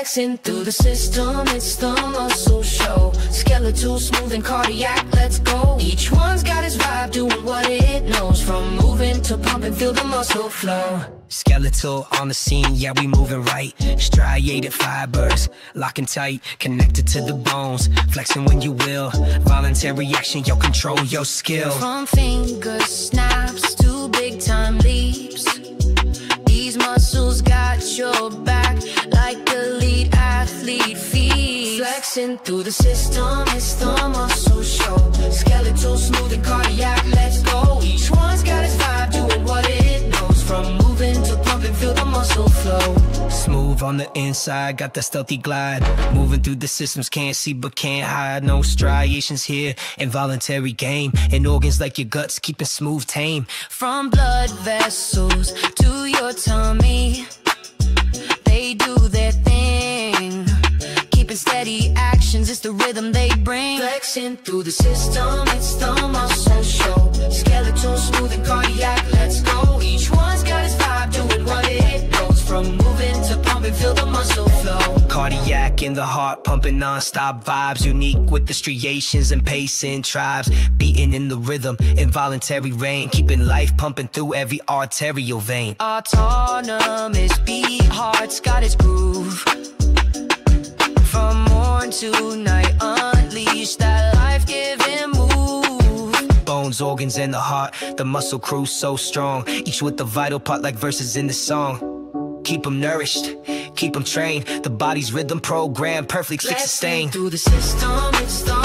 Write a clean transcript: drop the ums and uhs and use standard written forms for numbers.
Flexing through the system, it's the muscle show. Skeletal, smooth and cardiac, let's go. Each one's got his vibe, doing what it knows. From moving to pumping, feel the muscle flow. Skeletal on the scene, yeah, we moving right. Striated fibers, locking tight, connected to the bones. Flexing when you will, voluntary action, yo, control your skill. From finger snaps to big time leaps, these muscles got your back like elite athlete feet. Flexing through the system, it's the muscle show. Skeletal, smooth and cardiac, let's go. Each one's got his vibe, doing what it knows. From moving to pumping, feel the muscle flow. Smooth on the inside, got that stealthy glide. Moving through the systems, can't see but can't hide. No striations here, involuntary game. And organs like your guts, keeping smooth tame. From blood vessels to your tummy, they do their thing. Keeping steady actions, it's the rhythm they bring. Flexing through the system, it's the muscle show. Skeletal, smooth and cardiac, let's go. Each one's got his vibe, doing what it knows. From moving to pumping, feel the muscle flow. Cardiac in the heart, pumping non-stop vibes. Unique with the striations and pacing tribes. Beating in the rhythm, involuntary rain. Keeping life pumping through every arterial vein. Autonomous beat, heart's got its groove. From morn to night, unleash that life-giving move. Bones, organs, and the heart, the muscle crew so strong. Each with the vital part like verses in the song. Keep them nourished, keep them trained. The body's rhythm programmed, perfect, fixed, sustained. Through the system, it's the